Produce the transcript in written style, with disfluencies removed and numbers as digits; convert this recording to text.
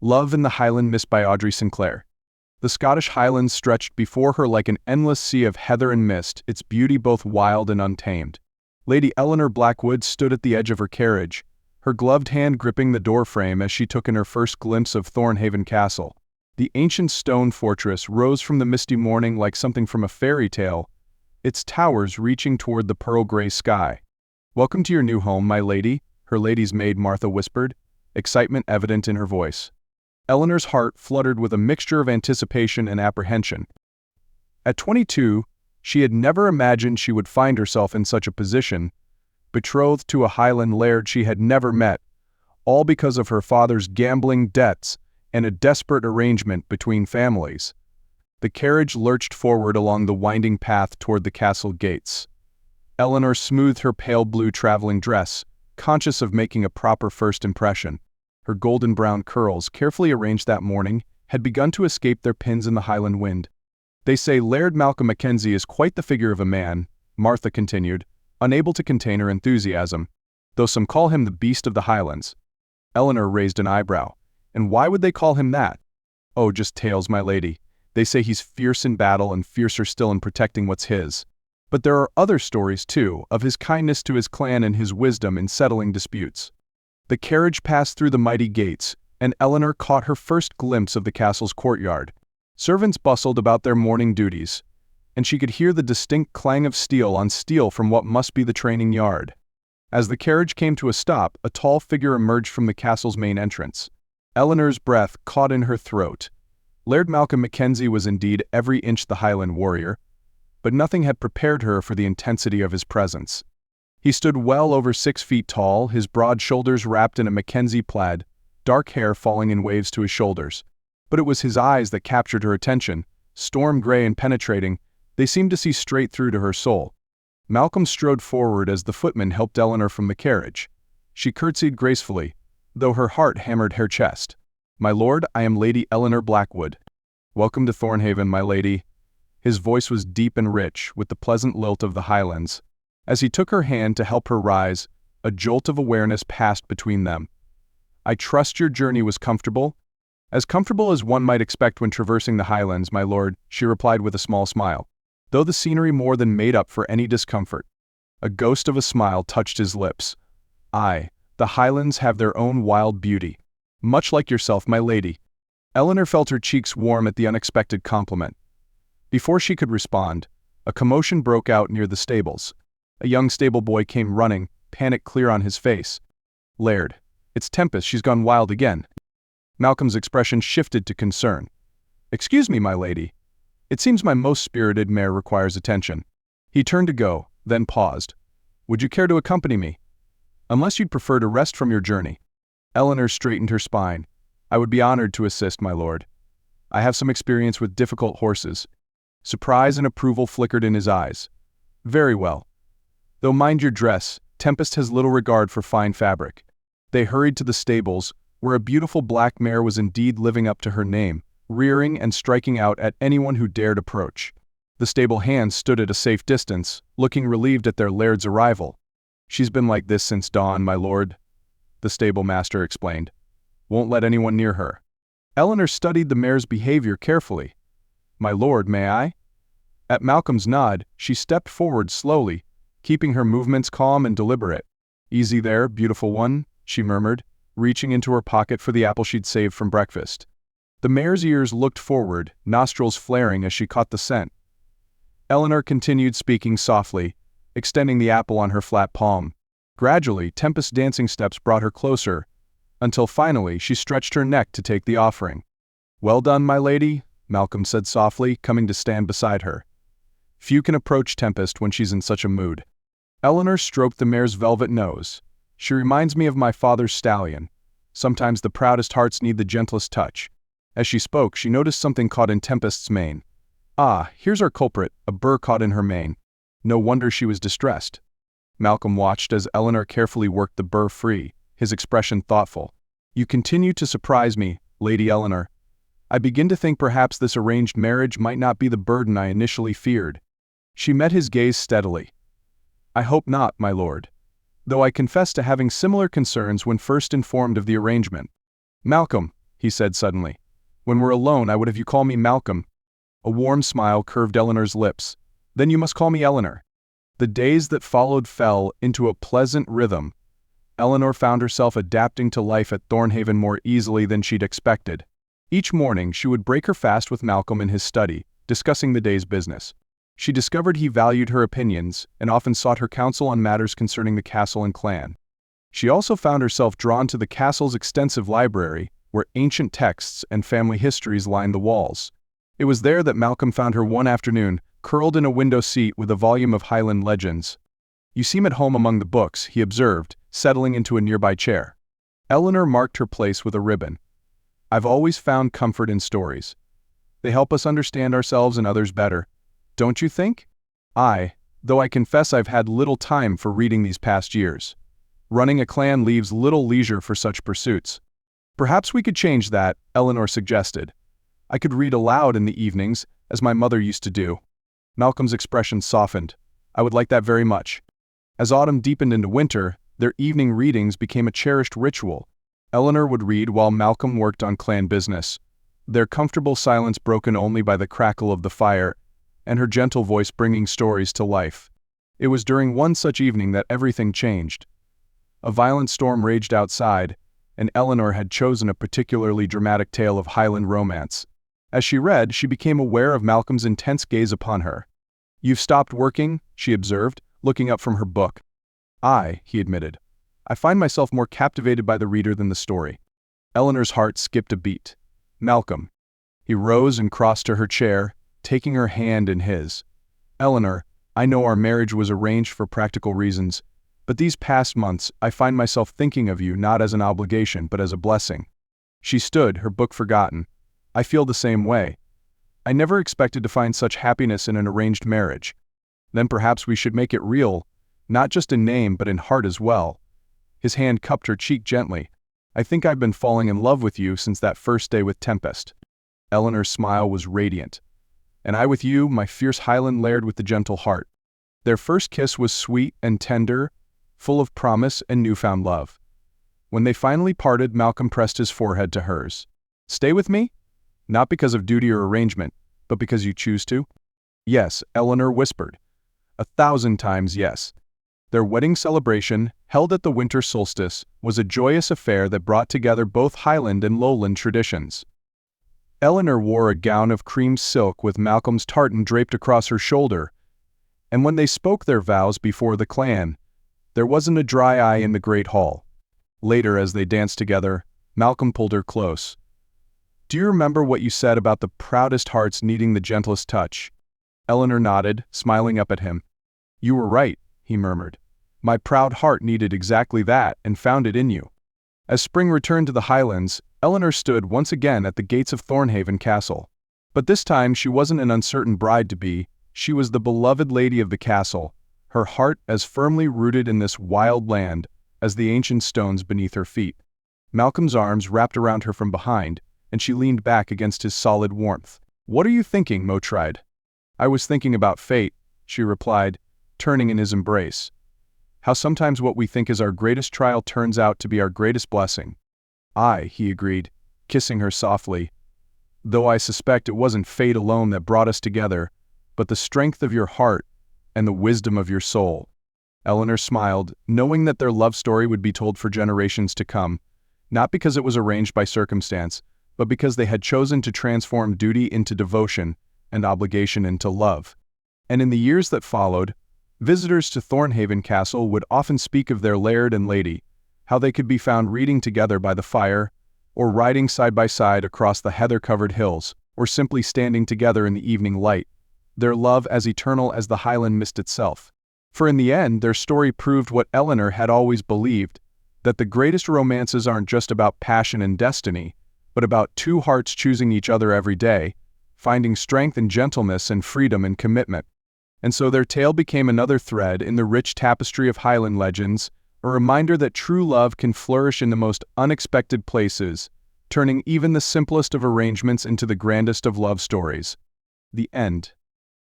Love in the Highland Mist by Audrey Sinclair. The Scottish Highlands stretched before her like an endless sea of heather and mist, its beauty both wild and untamed. Lady Eleanor Blackwood stood at the edge of her carriage, her gloved hand gripping the doorframe as she took in her first glimpse of Thornhaven Castle. The ancient stone fortress rose from the misty morning like something from a fairy tale, its towers reaching toward the pearl-gray sky. "Welcome to your new home, my lady," her lady's maid Martha whispered, excitement evident in her voice. Eleanor's heart fluttered with a mixture of anticipation and apprehension. At 22, she had never imagined she would find herself in such a position, betrothed to a Highland Laird she had never met, all because of her father's gambling debts and a desperate arrangement between families. The carriage lurched forward along the winding path toward the castle gates. Eleanor smoothed her pale blue traveling dress, conscious of making a proper first impression. Her golden brown curls, carefully arranged that morning, had begun to escape their pins in the Highland wind. "They say Laird Malcolm MacKenzie is quite the figure of a man," Martha continued, unable to contain her enthusiasm, "though some call him the Beast of the Highlands." Eleanor raised an eyebrow. "And why would they call him that?" "Oh, just tales, my lady. They say he's fierce in battle and fiercer still in protecting what's his. But there are other stories, too, of his kindness to his clan and his wisdom in settling disputes." The carriage passed through the mighty gates, and Eleanor caught her first glimpse of the castle's courtyard. Servants bustled about their morning duties, and she could hear the distinct clang of steel on steel from what must be the training yard. As the carriage came to a stop, a tall figure emerged from the castle's main entrance. Eleanor's breath caught in her throat. Laird Malcolm MacKenzie was indeed every inch the Highland warrior, but nothing had prepared her for the intensity of his presence. He stood well over 6 feet tall, his broad shoulders wrapped in a Mackenzie plaid, dark hair falling in waves to his shoulders. But it was his eyes that captured her attention, storm gray and penetrating. They seemed to see straight through to her soul. Malcolm strode forward as the footman helped Eleanor from the carriage. She curtsied gracefully, though her heart hammered her chest. "My lord, I am Lady Eleanor Blackwood. Welcome to Thornhaven, my lady." His voice was deep and rich, with the pleasant lilt of the Highlands. As he took her hand to help her rise, a jolt of awareness passed between them. "I trust your journey was comfortable?" "As comfortable as one might expect when traversing the Highlands, my lord," she replied with a small smile, though the scenery more than made up for any discomfort. A ghost of a smile touched his lips. "Aye, the Highlands have their own wild beauty. Much like yourself, my lady." Eleanor felt her cheeks warm at the unexpected compliment. Before she could respond, a commotion broke out near the stables. A young stable boy came running, panic clear on his face. "Laird, it's Tempest, she's gone wild again." Malcolm's expression shifted to concern. "Excuse me, my lady. It seems my most spirited mare requires attention." He turned to go, then paused. "Would you care to accompany me? Unless you'd prefer to rest from your journey." Eleanor straightened her spine. "I would be honored to assist, my lord. I have some experience with difficult horses." Surprise and approval flickered in his eyes. "Very well. Though mind your dress, Tempest has little regard for fine fabric." They hurried to the stables, where a beautiful black mare was indeed living up to her name, rearing and striking out at anyone who dared approach. The stable hands stood at a safe distance, looking relieved at their laird's arrival. "She's been like this since dawn, my lord," the stable master explained. "Won't let anyone near her." Eleanor studied the mare's behavior carefully. "My lord, may I?" At Malcolm's nod, she stepped forward slowly, keeping her movements calm and deliberate. "Easy there, beautiful one," she murmured, reaching into her pocket for the apple she'd saved from breakfast. The mare's ears looked forward, nostrils flaring as she caught the scent. Eleanor continued speaking softly, extending the apple on her flat palm. Gradually, Tempest's dancing steps brought her closer, until finally she stretched her neck to take the offering. "Well done, my lady," Malcolm said softly, coming to stand beside her. "Few can approach Tempest when she's in such a mood." Eleanor stroked the mare's velvet nose. "She reminds me of my father's stallion. Sometimes the proudest hearts need the gentlest touch." As she spoke, she noticed something caught in Tempest's mane. "Ah, here's our culprit," a burr caught in her mane. No wonder she was distressed. Malcolm watched as Eleanor carefully worked the burr free, his expression thoughtful. "You continue to surprise me, Lady Eleanor. I begin to think perhaps this arranged marriage might not be the burden I initially feared." She met his gaze steadily. "I hope not, my lord, though I confess to having similar concerns when first informed of the arrangement." "Malcolm," he said suddenly. "When we're alone, I would have you call me Malcolm." A warm smile curved Eleanor's lips. "Then you must call me Eleanor." The days that followed fell into a pleasant rhythm. Eleanor found herself adapting to life at Thornhaven more easily than she'd expected. Each morning, she would break her fast with Malcolm in his study, discussing the day's business. She discovered he valued her opinions and often sought her counsel on matters concerning the castle and clan. She also found herself drawn to the castle's extensive library, where ancient texts and family histories lined the walls. It was there that Malcolm found her one afternoon, curled in a window seat with a volume of Highland legends. "You seem at home among the books," he observed, settling into a nearby chair. Eleanor marked her place with a ribbon. "I've always found comfort in stories. They help us understand ourselves and others better. Don't you think?" Though I confess I've had little time for reading these past years. Running a clan leaves little leisure for such pursuits." "Perhaps we could change that," Eleanor suggested. "I could read aloud in the evenings, as my mother used to do." Malcolm's expression softened. "I would like that very much." As autumn deepened into winter, their evening readings became a cherished ritual. Eleanor would read while Malcolm worked on clan business, their comfortable silence broken only by the crackle of the fire, and her gentle voice bringing stories to life. It was during one such evening that everything changed. A violent storm raged outside, and Eleanor had chosen a particularly dramatic tale of Highland romance. As she read, she became aware of Malcolm's intense gaze upon her. "You've stopped working?" she observed, looking up from her book. "Aye," he admitted. "I find myself more captivated by the reader than the story." Eleanor's heart skipped a beat. "Malcolm." He rose and crossed to her chair, taking her hand in his. "Eleanor, I know our marriage was arranged for practical reasons, but these past months I find myself thinking of you not as an obligation but as a blessing." She stood, her book forgotten. "I feel the same way. I never expected to find such happiness in an arranged marriage." "Then perhaps we should make it real, not just in name but in heart as well." His hand cupped her cheek gently. "I think I've been falling in love with you since that first day with Tempest." Eleanor's smile was radiant. "And I with you, my fierce Highland Laird with the gentle heart." Their first kiss was sweet and tender, full of promise and newfound love. When they finally parted, Malcolm pressed his forehead to hers. "Stay with me? Not because of duty or arrangement, but because you choose to?" "Yes," Eleanor whispered. "1,000 times yes." Their wedding celebration, held at the winter solstice, was a joyous affair that brought together both Highland and Lowland traditions. Eleanor wore a gown of cream silk with Malcolm's tartan draped across her shoulder, and when they spoke their vows before the clan, there wasn't a dry eye in the great hall. Later, as they danced together, Malcolm pulled her close. "Do you remember what you said about the proudest hearts needing the gentlest touch?" Eleanor nodded, smiling up at him. "You were right," he murmured. "My proud heart needed exactly that and found it in you." As spring returned to the Highlands, Eleanor stood once again at the gates of Thornhaven Castle. But this time she wasn't an uncertain bride-to-be, she was the beloved lady of the castle, her heart as firmly rooted in this wild land as the ancient stones beneath her feet. Malcolm's arms wrapped around her from behind, and she leaned back against his solid warmth. "What are you thinking?" Mo tried. "I was thinking about fate," she replied, turning in his embrace. "How sometimes what we think is our greatest trial turns out to be our greatest blessing." "Aye," he agreed, kissing her softly. "Though I suspect it wasn't fate alone that brought us together, but the strength of your heart and the wisdom of your soul." Eleanor smiled, knowing that their love story would be told for generations to come, not because it was arranged by circumstance, but because they had chosen to transform duty into devotion and obligation into love. And in the years that followed, visitors to Thornhaven Castle would often speak of their laird and lady, how they could be found reading together by the fire, or riding side by side across the heather-covered hills, or simply standing together in the evening light, their love as eternal as the Highland mist itself. For in the end, their story proved what Eleanor had always believed, that the greatest romances aren't just about passion and destiny, but about two hearts choosing each other every day, finding strength and gentleness and freedom and commitment. And so their tale became another thread in the rich tapestry of Highland legends, a reminder that true love can flourish in the most unexpected places, turning even the simplest of arrangements into the grandest of love stories. The end.